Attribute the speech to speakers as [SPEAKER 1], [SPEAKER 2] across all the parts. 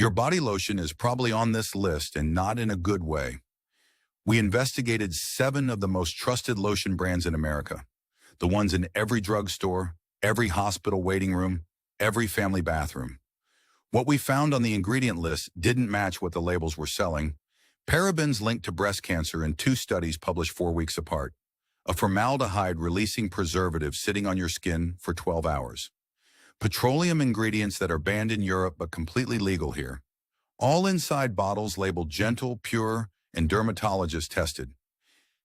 [SPEAKER 1] Your body lotion is probably on this list and not in a good way. We investigated 7 of the most trusted lotion brands in America, the ones in every drugstore, every hospital waiting room, every family bathroom. What we found on the ingredient list didn't match what the labels were selling. Parabens linked to breast cancer in 2 studies published 4 weeks apart. A formaldehyde-releasing preservative sitting on your skin for 12 hours. Petroleum ingredients that are banned in Europe but completely legal here. All inside bottles labeled gentle, pure, and dermatologist tested.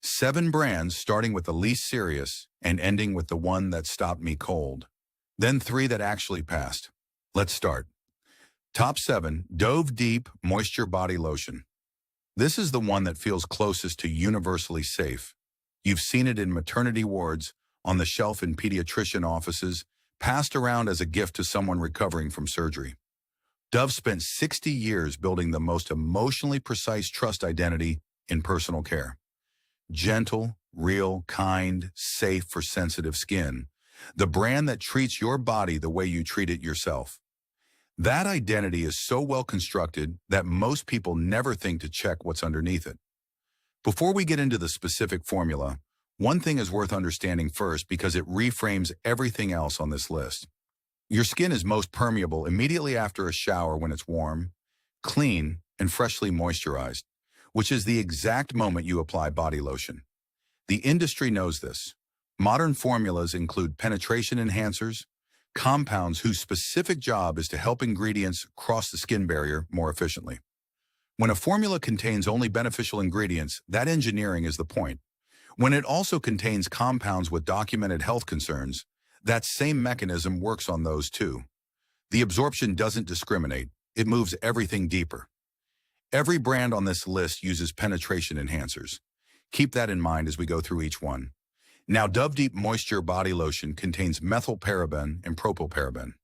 [SPEAKER 1] 7 brands starting with the least serious and ending with the one that stopped me cold. Then 3 that actually passed. Let's start. Top 7, Dove Deep Moisture Body Lotion. This is the one that feels closest to universally safe. You've seen it in maternity wards, on the shelf in pediatrician offices, passed around as a gift to someone recovering from surgery. Dove spent 60 years building the most emotionally precise trust identity in personal care. Gentle, real, kind, safe for sensitive skin. The brand that treats your body the way you treat it yourself. That identity is so well constructed that most people never think to check what's underneath it. Before we get into the specific formula, one thing is worth understanding first because it reframes everything else on this list. Your skin is most permeable immediately after a shower when it's warm, clean, and freshly moisturized, which is the exact moment you apply body lotion. The industry knows this. Modern formulas include penetration enhancers, compounds whose specific job is to help ingredients cross the skin barrier more efficiently. When a formula contains only beneficial ingredients, that engineering is the point. When it also contains compounds with documented health concerns, that same mechanism works on those too. The absorption doesn't discriminate, it moves everything deeper. Every brand on this list uses penetration enhancers. Keep that in mind as we go through each one. Now, Dove Deep Moisture Body Lotion contains methylparaben and propylparaben.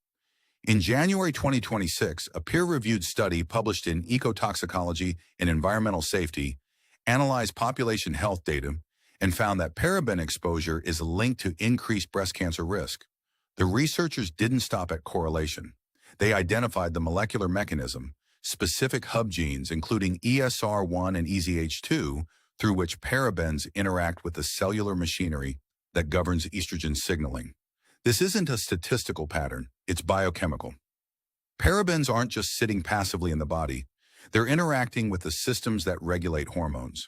[SPEAKER 1] In January 2026, a peer-reviewed study published in Ecotoxicology and Environmental Safety analyzed population health data and found that paraben exposure is linked to increased breast cancer risk. The researchers didn't stop at correlation. They identified the molecular mechanism, specific hub genes, including ESR1 and EZH2, through which parabens interact with the cellular machinery that governs estrogen signaling. This isn't a statistical pattern, it's biochemical. Parabens aren't just sitting passively in the body, they're interacting with the systems that regulate hormones.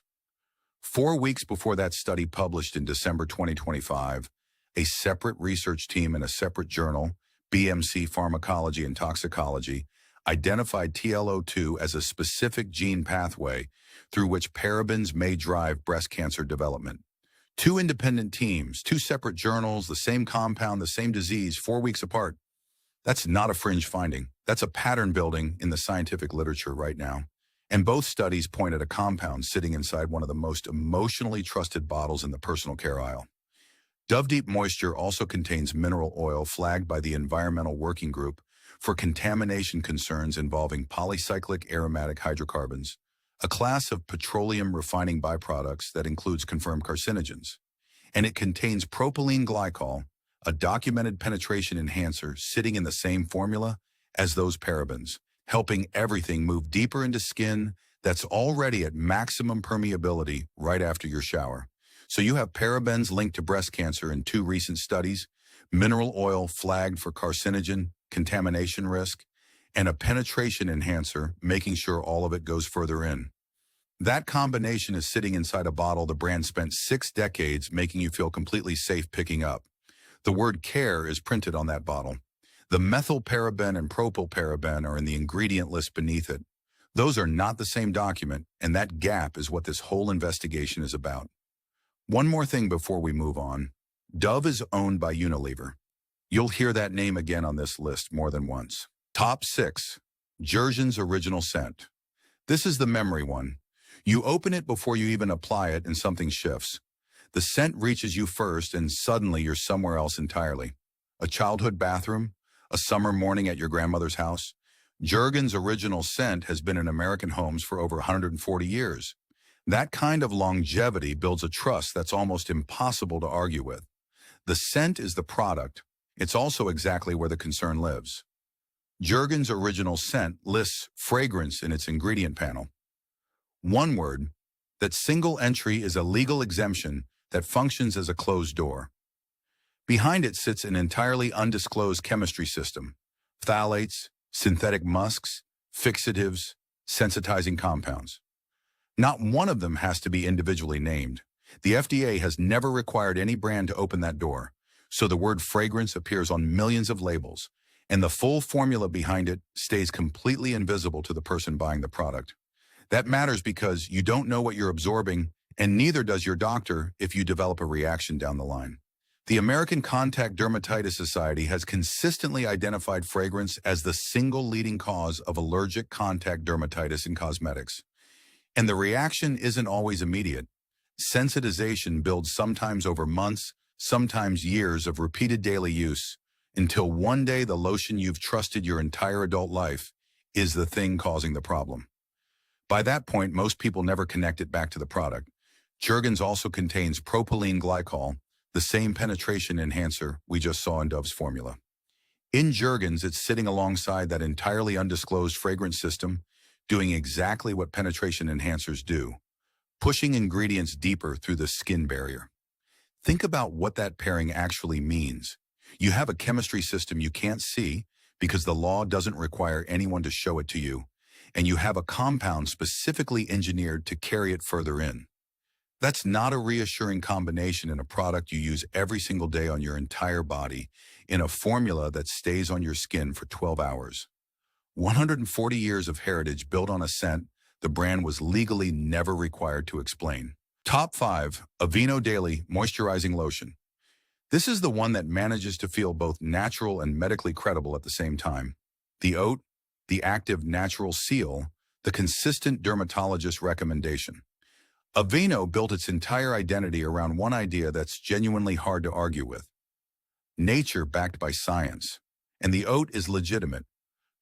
[SPEAKER 1] 4 weeks before that study published in December 2025, a separate research team in a separate journal, BMC Pharmacology and Toxicology, identified TLO2 as a specific gene pathway through which parabens may drive breast cancer development. 2 independent teams, 2 separate journals, the same compound, the same disease, 4 weeks apart. That's not a fringe finding. That's a pattern building in the scientific literature right now. And both studies point at a compound sitting inside one of the most emotionally trusted bottles in the personal care aisle. Dove Deep Moisture also contains mineral oil flagged by the Environmental Working Group for contamination concerns involving polycyclic aromatic hydrocarbons, a class of petroleum refining byproducts that includes confirmed carcinogens. And it contains propylene glycol, a documented penetration enhancer sitting in the same formula as those parabens, helping everything move deeper into skin that's already at maximum permeability right after your shower. So you have parabens linked to breast cancer in 2 recent studies, mineral oil flagged for carcinogen, contamination risk, and a penetration enhancer making sure all of it goes further in. That combination is sitting inside a bottle the brand spent 6 decades making you feel completely safe picking up. The word care is printed on that bottle. The methylparaben and propylparaben are in the ingredient list beneath it. Those are not the same document, and that gap is what this whole investigation is about. One more thing before we move on. Dove is owned by Unilever. You'll hear that name again on this list more than once. Top 6, Jergens Original Scent. This is the memory one. You open it before you even apply it and something shifts. The scent reaches you first and suddenly you're somewhere else entirely. A childhood bathroom, a summer morning at your grandmother's house. Jergens Original Scent has been in American homes for over 140 years. That kind of longevity builds a trust that's almost impossible to argue with. The scent is the product. It's also exactly where the concern lives. Jergens' original scent lists fragrance in its ingredient panel. One word, that single entry is a legal exemption that functions as a closed door. Behind it sits an entirely undisclosed chemistry system, phthalates, synthetic musks, fixatives, sensitizing compounds. Not one of them has to be individually named. The FDA has never required any brand to open that door, so the word fragrance appears on millions of labels, and the full formula behind it stays completely invisible to the person buying the product. That matters because you don't know what you're absorbing, and neither does your doctor if you develop a reaction down the line. The American Contact Dermatitis Society has consistently identified fragrance as the single leading cause of allergic contact dermatitis in cosmetics. And the reaction isn't always immediate. Sensitization builds sometimes over months, sometimes years of repeated daily use, until one day the lotion you've trusted your entire adult life is the thing causing the problem. By that point, most people never connect it back to the product. Jergens also contains propylene glycol, the same penetration enhancer we just saw in Dove's formula. In Jergens, it's sitting alongside that entirely undisclosed fragrance system, doing exactly what penetration enhancers do, pushing ingredients deeper through the skin barrier. Think about what that pairing actually means. You have a chemistry system you can't see because the law doesn't require anyone to show it to you, and you have a compound specifically engineered to carry it further in. That's not a reassuring combination in a product you use every single day on your entire body, in a formula that stays on your skin for 12 hours. 140 years of heritage built on a scent the brand was legally never required to explain. Top 5, Aveeno Daily Moisturizing Lotion. This is the one that manages to feel both natural and medically credible at the same time. The oat, the active natural seal, the consistent dermatologist recommendation. Aveeno built its entire identity around one idea that's genuinely hard to argue with. Nature backed by science. And the oat is legitimate.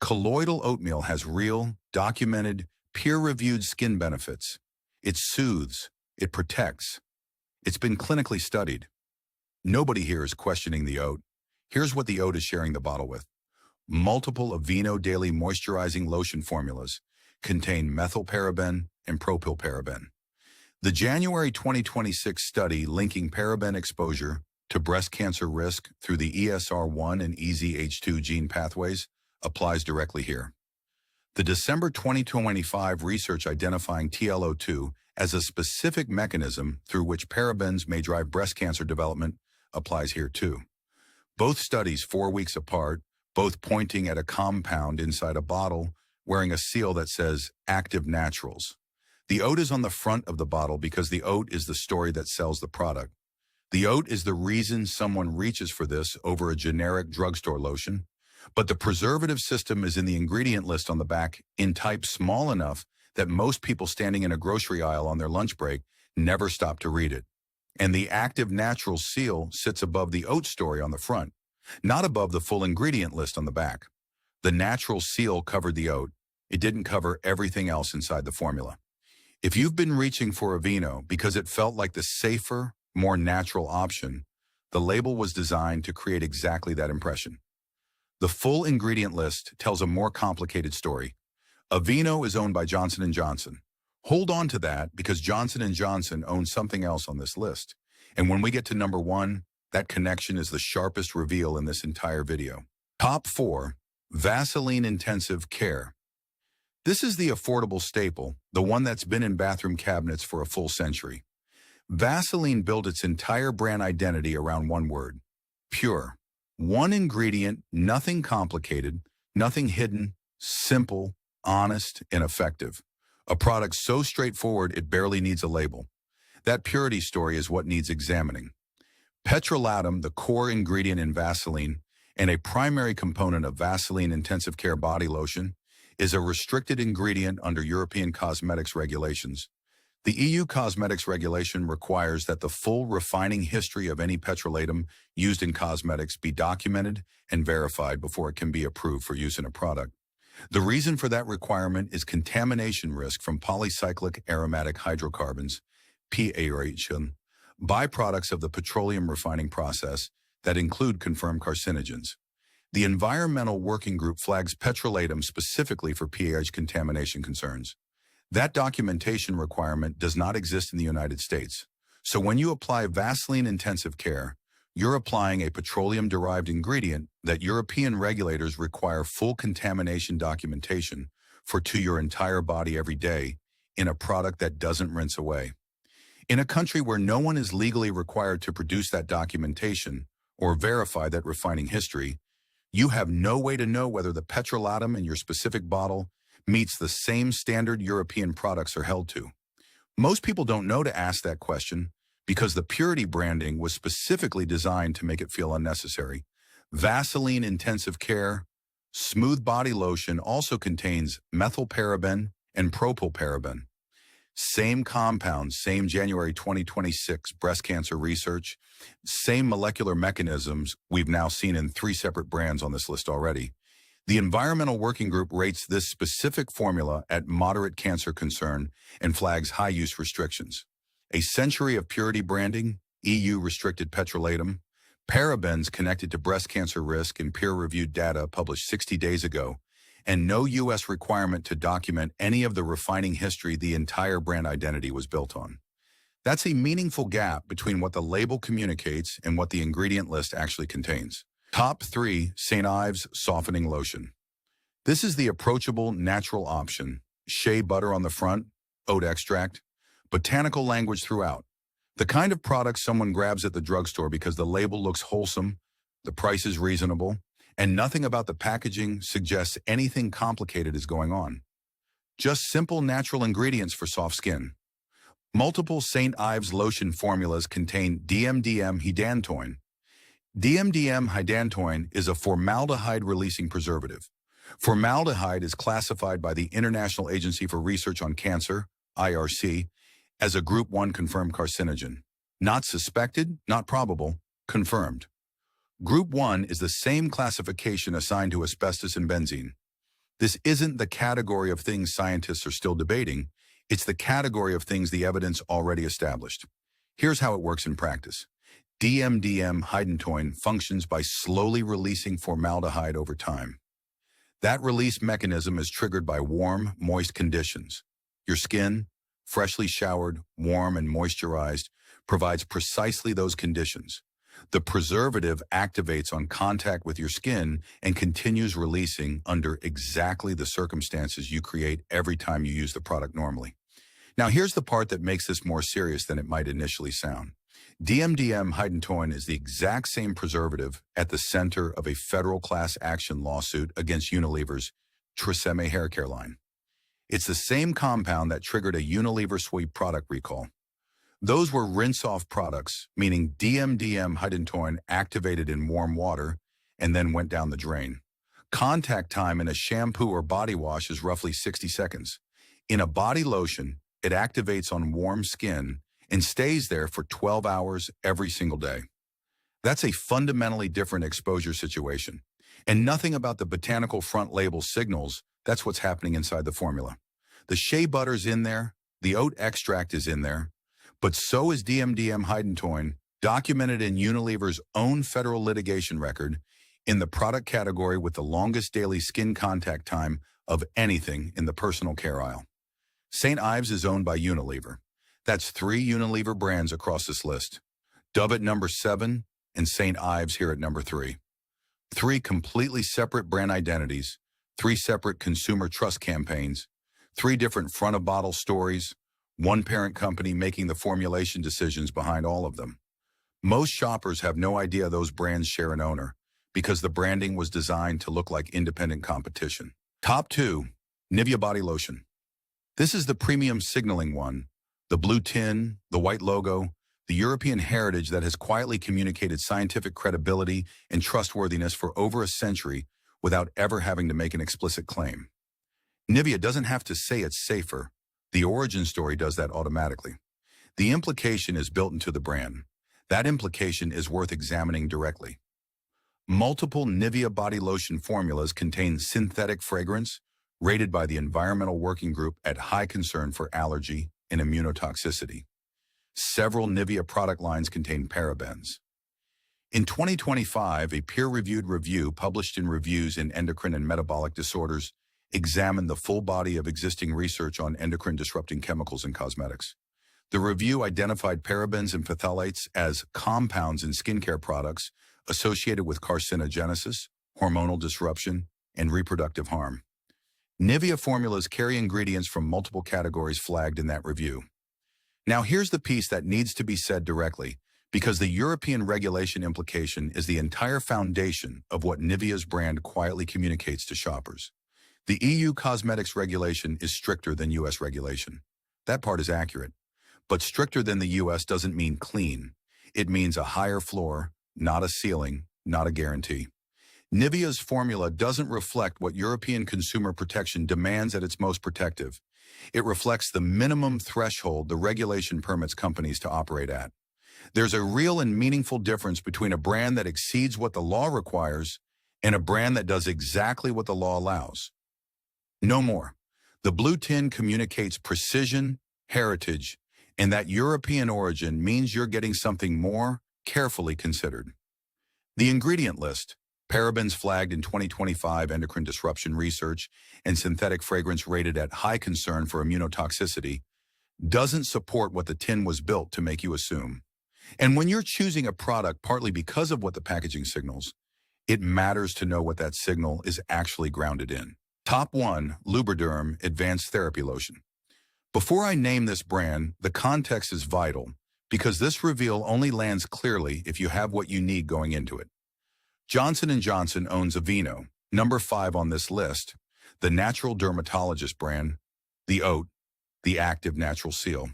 [SPEAKER 1] Colloidal oatmeal has real, documented, peer-reviewed skin benefits. It soothes. It protects. It's been clinically studied. Nobody here is questioning the oat. Here's what the oat is sharing the bottle with. Multiple Aveeno Daily Moisturizing Lotion formulas contain methylparaben and propylparaben. The January 2026 study linking paraben exposure to breast cancer risk through the ESR1 and EZH2 gene pathways applies directly here. The December 2025 research identifying TLO2 as a specific mechanism through which parabens may drive breast cancer development applies here too. Both studies 4 weeks apart, both pointing at a compound inside a bottle wearing a seal that says Active Naturals. The oat is on the front of the bottle because the oat is the story that sells the product. The oat is the reason someone reaches for this over a generic drugstore lotion, but the preservative system is in the ingredient list on the back in type small enough that most people standing in a grocery aisle on their lunch break never stop to read it. And the Active Natural seal sits above the oat story on the front, not above the full ingredient list on the back. The natural seal covered the oat. It didn't cover everything else inside the formula. If you've been reaching for Aveeno because it felt like the safer, more natural option, the label was designed to create exactly that impression. The full ingredient list tells a more complicated story. Aveeno is owned by Johnson & Johnson. Hold on to that because Johnson & Johnson owns something else on this list. And when we get to number 1, that connection is the sharpest reveal in this entire video. Top 4, Vaseline Intensive Care. This is the affordable staple, the one that's been in bathroom cabinets for a full century. Vaseline built its entire brand identity around one word, pure. One ingredient, nothing complicated, nothing hidden, simple, honest, and effective. A product so straightforward it barely needs a label. That purity story is what needs examining. Petrolatum, the core ingredient in Vaseline, and a primary component of Vaseline Intensive Care Body Lotion, is a restricted ingredient under European cosmetics regulations. The EU cosmetics regulation requires that the full refining history of any petrolatum used in cosmetics be documented and verified before it can be approved for use in a product. The reason for that requirement is contamination risk from polycyclic aromatic hydrocarbons, PAH, byproducts of the petroleum refining process that include confirmed carcinogens. The Environmental Working Group flags petrolatum specifically for pH contamination concerns. That documentation requirement does not exist in the United States. So when you apply Vaseline Intensive Care, you're applying a petroleum-derived ingredient that European regulators require full contamination documentation for to your entire body every day in a product that doesn't rinse away. In a country where no one is legally required to produce that documentation or verify that refining history, you have no way to know whether the petrolatum in your specific bottle meets the same standard European products are held to. Most people don't know to ask that question because the purity branding was specifically designed to make it feel unnecessary. Vaseline Intensive Care Smooth Body Lotion also contains methylparaben and propylparaben. Same compounds, same January 2026 breast cancer research, same molecular mechanisms we've now seen in 3 separate brands on this list already. The Environmental Working Group rates this specific formula at moderate cancer concern and flags high use restrictions. A century of purity branding, EU restricted petrolatum, parabens connected to breast cancer risk in peer-reviewed data published 60 days ago, and no U.S. requirement to document any of the refining history the entire brand identity was built on. That's a meaningful gap between what the label communicates and what the ingredient list actually contains. Top 3, St. Ives Softening Lotion. This is the approachable, natural option. Shea butter on the front, oat extract, botanical language throughout. The kind of product someone grabs at the drugstore because the label looks wholesome, the price is reasonable, and nothing about the packaging suggests anything complicated is going on. Just simple natural ingredients for soft skin. Multiple St. Ives lotion formulas contain DMDM hydantoin. DMDM hydantoin is a formaldehyde-releasing preservative. Formaldehyde is classified by the International Agency for Research on Cancer, IRC, as a Group 1 confirmed carcinogen. Not suspected, not probable, confirmed. Group 1 is the same classification assigned to asbestos and benzene. This isn't the category of things scientists are still debating. It's the category of things the evidence already established. Here's how it works in practice. DMDM hydantoin functions by slowly releasing formaldehyde over time. That release mechanism is triggered by warm, moist conditions. Your skin, freshly showered, warm, and moisturized, provides precisely those conditions. The preservative activates on contact with your skin and continues releasing under exactly the circumstances you create every time you use the product normally. Now, here's the part that makes this more serious than it might initially sound. DMDM hydantoin is the exact same preservative at the center of a federal class action lawsuit against Unilever's Tresemme hair care line. It's the same compound that triggered a Unilever sweep product recall. Those were rinse-off products, meaning DMDM hydantoin activated in warm water and then went down the drain. Contact time in a shampoo or body wash is roughly 60 seconds. In a body lotion, it activates on warm skin and stays there for 12 hours every single day. That's a fundamentally different exposure situation. And nothing about the botanical front label signals that's what's happening inside the formula. The shea butter's in there, the oat extract is in there, but so is DMDM hydantoin, documented in Unilever's own federal litigation record, in the product category with the longest daily skin contact time of anything in the personal care aisle. St. Ives is owned by Unilever. That's 3 Unilever brands across this list. Dove at number 7 and St. Ives here at number 3. 3 completely separate brand identities, 3 separate consumer trust campaigns, 3 different front-of-bottle stories, 1 parent company making the formulation decisions behind all of them. Most shoppers have no idea those brands share an owner because the branding was designed to look like independent competition. Top 2, Nivea Body Lotion. This is the premium signaling one, the blue tin, the white logo, the European heritage that has quietly communicated scientific credibility and trustworthiness for over a century without ever having to make an explicit claim. Nivea doesn't have to say it's safer. The origin story does that automatically. The implication is built into the brand. That implication is worth examining directly. Multiple Nivea body lotion formulas contain synthetic fragrance, rated by the Environmental Working Group at high concern for allergy and immunotoxicity. Several Nivea product lines contain parabens. In 2025, a peer-reviewed review published in Reviews in Endocrine and Metabolic Disorders examined the full body of existing research on endocrine-disrupting chemicals in cosmetics. The review identified parabens and phthalates as compounds in skincare products associated with carcinogenesis, hormonal disruption, and reproductive harm. Nivea formulas carry ingredients from multiple categories flagged in that review. Now here's the piece that needs to be said directly, because the European regulation implication is the entire foundation of what Nivea's brand quietly communicates to shoppers. The EU cosmetics regulation is stricter than US regulation. That part is accurate. But stricter than the US doesn't mean clean. It means a higher floor, not a ceiling, not a guarantee. Nivea's formula doesn't reflect what European consumer protection demands at its most protective. It reflects the minimum threshold the regulation permits companies to operate at. There's a real and meaningful difference between a brand that exceeds what the law requires and a brand that does exactly what the law allows. No more. The blue tin communicates precision, heritage, and that European origin means you're getting something more carefully considered. The ingredient list, parabens flagged in 2025 endocrine disruption research and synthetic fragrance rated at high concern for immunotoxicity, doesn't support what the tin was built to make you assume. And when you're choosing a product partly because of what the packaging signals, it matters to know what that signal is actually grounded in. Top 1, Lubriderm Advanced Therapy Lotion. Before I name this brand, the context is vital because this reveal only lands clearly if you have what you need going into it. Johnson & Johnson owns Aveeno, number 5 on this list, the natural dermatologist brand, the oat, the active natural seal.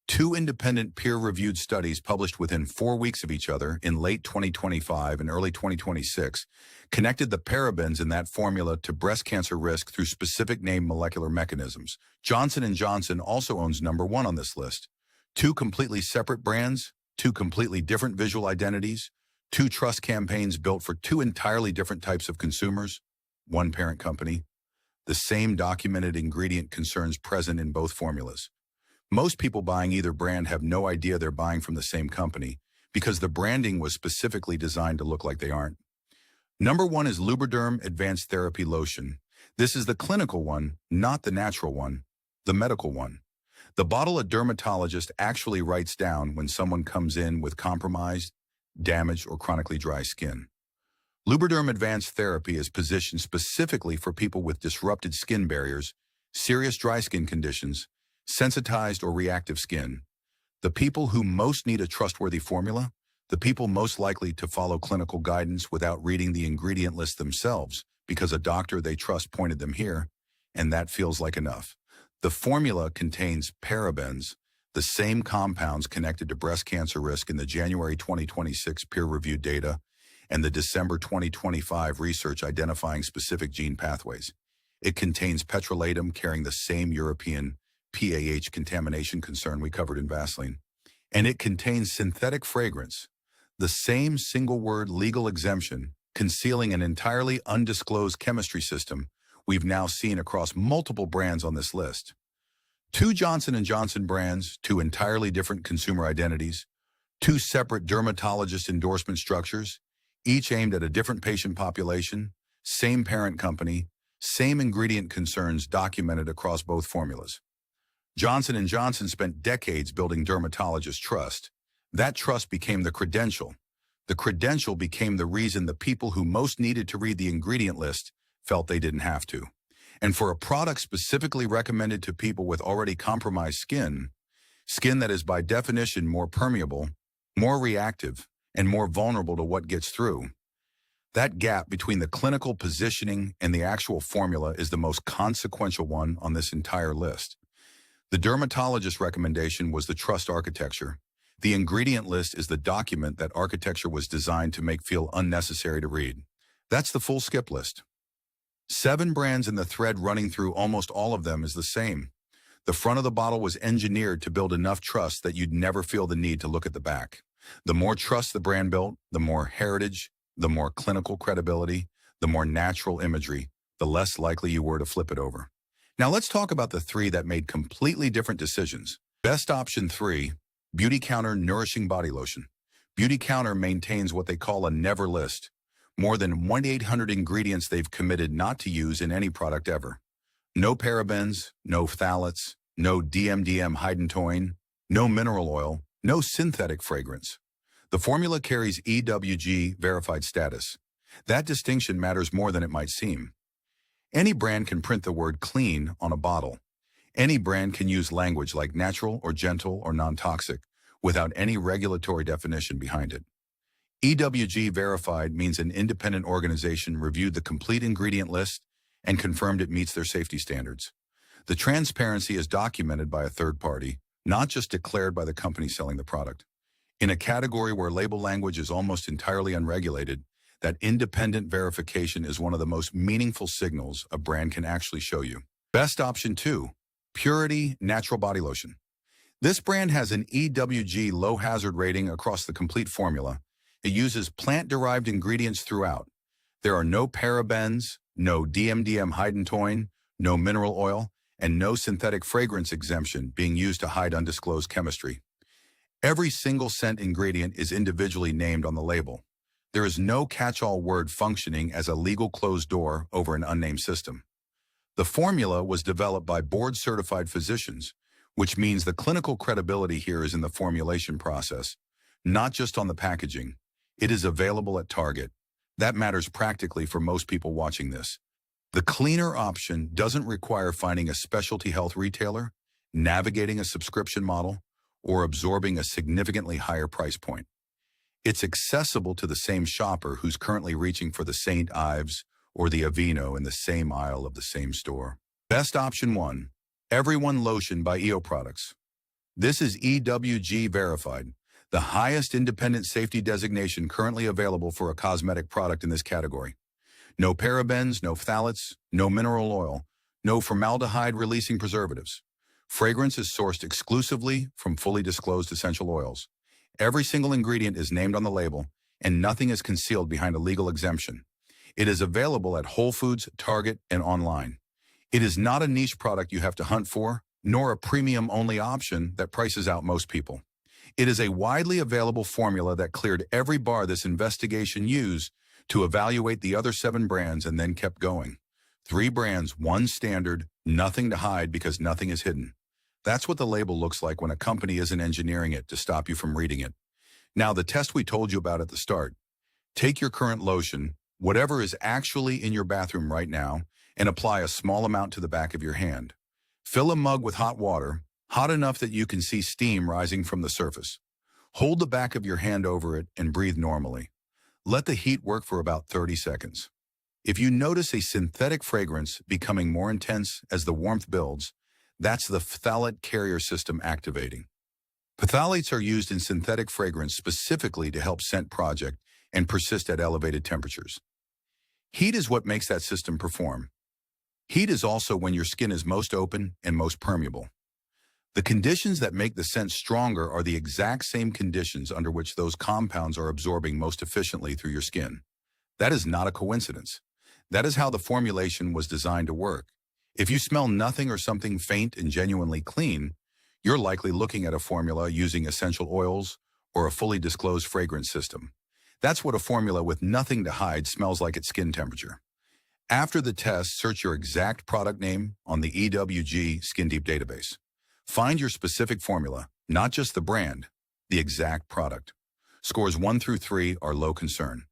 [SPEAKER 1] 2 independent peer-reviewed studies published within 4 weeks of each other in late 2025 and early 2026 connected the parabens in that formula to breast cancer risk through specific named molecular mechanisms. Johnson & Johnson also owns number 1 on this list. 2 completely separate brands, 2 completely different visual identities, 2 trust campaigns built for 2 entirely different types of consumers, 1 parent company, the same documented ingredient concerns present in both formulas. Most people buying either brand have no idea they're buying from the same company because the branding was specifically designed to look like they aren't. Number 1 is Lubriderm Advanced Therapy Lotion. This is the clinical one, not the natural one, the medical one. The bottle a dermatologist actually writes down when someone comes in with compromised, damaged, or chronically dry skin. Lubriderm Advanced Therapy is positioned specifically for people with disrupted skin barriers, serious dry skin conditions, sensitized or reactive skin, the people who most need a trustworthy formula, the people most likely to follow clinical guidance without reading the ingredient list themselves because a doctor they trust pointed them here, and that feels like enough. The formula contains parabens, the same compounds connected to breast cancer risk in the January 2026 peer-reviewed data and the December 2025 research identifying specific gene pathways. It contains petrolatum carrying the same European PAH contamination concern we covered in Vaseline. And it contains synthetic fragrance, the same single-word legal exemption concealing an entirely undisclosed chemistry system we've now seen across multiple brands on this list. 2 Johnson & Johnson brands, 2 entirely different consumer identities, 2 separate dermatologist endorsement structures, each aimed at a different patient population, same parent company, same ingredient concerns documented across both formulas. Johnson & Johnson spent decades building dermatologist trust. That trust became the credential. The credential became the reason the people who most needed to read the ingredient list felt they didn't have to. And for a product specifically recommended to people with already compromised skin that is by definition more permeable, more reactive, and more vulnerable to what gets through, that gap between the clinical positioning and the actual formula is the most consequential one on this entire list. The dermatologist recommendation was the trust architecture. The ingredient list is the document that architecture was designed to make feel unnecessary to read. That's the full skip list. 7 brands and the thread running through almost all of them is the same. The front of the bottle was engineered to build enough trust that you'd never feel the need to look at the back. The more trust the brand built, the more heritage, the more clinical credibility, the more natural imagery, the less likely you were to flip it over. Now let's talk about the 3 that made completely different decisions. Best option 3, Beauty Counter Nourishing Body Lotion. Beauty Counter maintains what they call a never list, more than 1,800 ingredients they've committed not to use in any product ever. No parabens, no phthalates, no DMDM hydantoin, no mineral oil, no synthetic fragrance. The formula carries EWG verified status. That distinction matters more than it might seem. Any brand can print the word clean on a bottle. Any brand can use language like natural or gentle or non-toxic without any regulatory definition behind it. EWG verified means an independent organization reviewed the complete ingredient list and confirmed it meets their safety standards. The transparency is documented by a third party, not just declared by the company selling the product. In a category where label language is almost entirely unregulated, that independent verification is one of the most meaningful signals a brand can actually show you. Best option 2, Purity Natural Body Lotion. This brand has an EWG low hazard rating across the complete formula. It uses plant-derived ingredients throughout. There are no parabens, no DMDM hydantoin, no mineral oil, and no synthetic fragrance exemption being used to hide undisclosed chemistry. Every single scent ingredient is individually named on the label. There is no catch-all word functioning as a legal closed door over an unnamed system. The formula was developed by board-certified physicians, which means the clinical credibility here is in the formulation process, not just on the packaging. It is available at Target. That matters practically for most people watching this. The cleaner option doesn't require finding a specialty health retailer, navigating a subscription model, or absorbing a significantly higher price point. It's accessible to the same shopper who's currently reaching for the St. Ives or the Aveeno in the same aisle of the same store. Best option 1, Everyone Lotion by EO Products. This is EWG verified, the highest independent safety designation currently available for a cosmetic product in this category. No parabens, no phthalates, no mineral oil, no formaldehyde-releasing preservatives. Fragrance is sourced exclusively from fully disclosed essential oils. Every single ingredient is named on the label, and nothing is concealed behind a legal exemption. It is available at Whole Foods, Target, and online. It is not a niche product you have to hunt for, nor a premium-only option that prices out most people. It is a widely available formula that cleared every bar this investigation used to evaluate the other 7 brands and then kept going. 3 brands, 1 standard, nothing to hide because nothing is hidden. That's what the label looks like when a company isn't engineering it to stop you from reading it. Now, the test we told you about at the start. Take your current lotion, whatever is actually in your bathroom right now, and apply a small amount to the back of your hand. Fill a mug with hot water, hot enough that you can see steam rising from the surface. Hold the back of your hand over it and breathe normally. Let the heat work for about 30 seconds. If you notice a synthetic fragrance becoming more intense as the warmth builds, that's the phthalate carrier system activating. Phthalates are used in synthetic fragrance specifically to help scent project and persist at elevated temperatures. Heat is what makes that system perform. Heat is also when your skin is most open and most permeable. The conditions that make the scent stronger are the exact same conditions under which those compounds are absorbing most efficiently through your skin. That is not a coincidence. That is how the formulation was designed to work. If you smell nothing or something faint and genuinely clean, you're likely looking at a formula using essential oils or a fully disclosed fragrance system. That's what a formula with nothing to hide smells like at skin temperature. After the test, search your exact product name on the EWG Skin Deep database. Find your specific formula, not just the brand, the exact product. Scores 1 through 3 are low concern.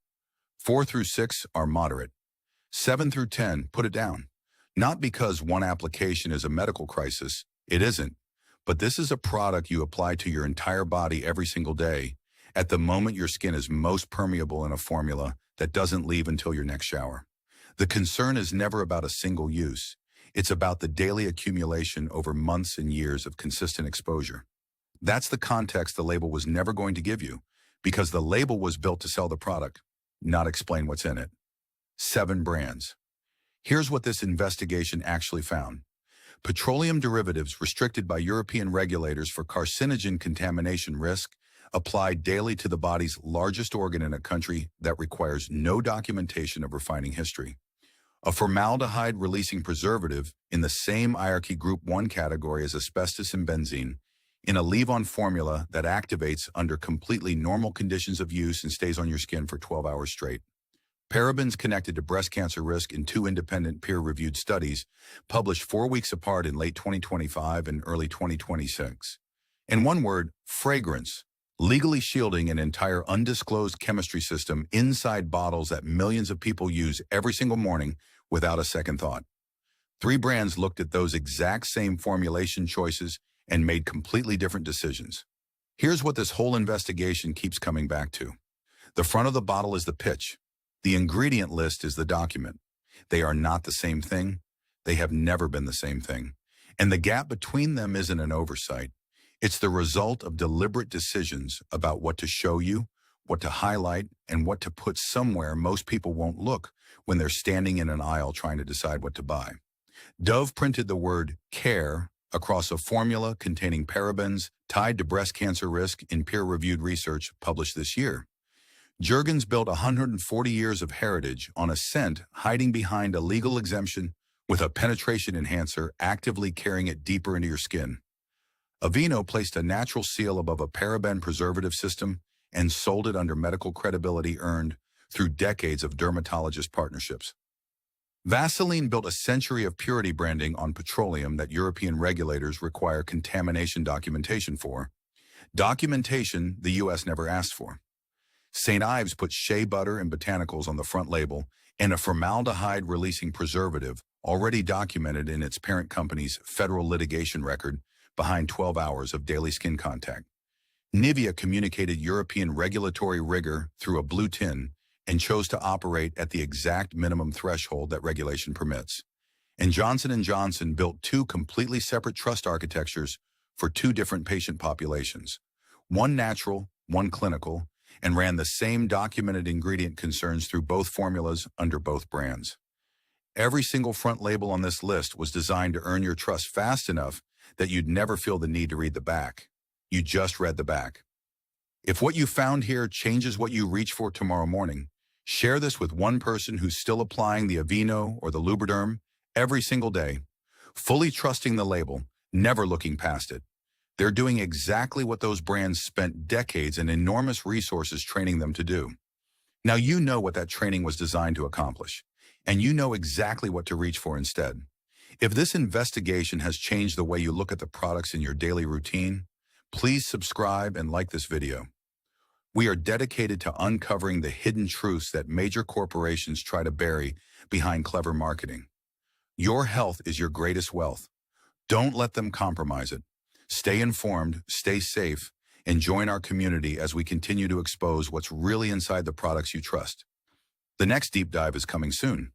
[SPEAKER 1] 4 through 6 are moderate. 7 through 10, put it down. Not because one application is a medical crisis, it isn't, but this is a product you apply to your entire body every single day at the moment your skin is most permeable in a formula that doesn't leave until your next shower. The concern is never about a single use. It's about the daily accumulation over months and years of consistent exposure. That's the context the label was never going to give you, because the label was built to sell the product, not explain what's in it. 7 brands. Here's what this investigation actually found. Petroleum derivatives restricted by European regulators for carcinogen contamination risk applied daily to the body's largest organ in a country that requires no documentation of refining history. A formaldehyde-releasing preservative in the same IRK Group 1 category as asbestos and benzene, in a leave-on formula that activates under completely normal conditions of use and stays on your skin for 12 hours straight. Parabens connected to breast cancer risk in 2 independent peer-reviewed studies published 4 weeks apart in late 2025 and early 2026. In one word, fragrance, legally shielding an entire undisclosed chemistry system inside bottles that millions of people use every single morning without a second thought. 3 brands looked at those exact same formulation choices and made completely different decisions. Here's what this whole investigation keeps coming back to. The front of the bottle is the pitch. The ingredient list is the document. They are not the same thing. They have never been the same thing. And the gap between them isn't an oversight. It's the result of deliberate decisions about what to show you, what to highlight, and what to put somewhere most people won't look when they're standing in an aisle trying to decide what to buy. Dove printed the word care across a formula containing parabens tied to breast cancer risk in peer-reviewed research published this year. Jergens built 140 years of heritage on a scent hiding behind a legal exemption with a penetration enhancer actively carrying it deeper into your skin. Aveeno placed a natural seal above a paraben preservative system and sold it under medical credibility earned through decades of dermatologist partnerships. Vaseline built a century of purity branding on petroleum that European regulators require contamination documentation for. Documentation the U.S. never asked for. St. Ives put shea butter and botanicals on the front label and a formaldehyde-releasing preservative already documented in its parent company's federal litigation record behind 12 hours of daily skin contact. Nivea communicated European regulatory rigor through a blue tin and chose to operate at the exact minimum threshold that regulation permits. And Johnson & Johnson built 2 completely separate trust architectures for 2 different patient populations, one natural, one clinical, and ran the same documented ingredient concerns through both formulas under both brands. Every single front label on this list was designed to earn your trust fast enough that you'd never feel the need to read the back. You just read the back. If what you found here changes what you reach for tomorrow morning, share this with one person who's still applying the Aveeno or the Lubriderm every single day, fully trusting the label, never looking past it. They're doing exactly what those brands spent decades and enormous resources training them to do. Now you know what that training was designed to accomplish, and you know exactly what to reach for instead. If this investigation has changed the way you look at the products in your daily routine, please subscribe and like this video. We are dedicated to uncovering the hidden truths that major corporations try to bury behind clever marketing. Your health is your greatest wealth. Don't let them compromise it. Stay informed, stay safe, and join our community as we continue to expose what's really inside the products you trust. The next deep dive is coming soon.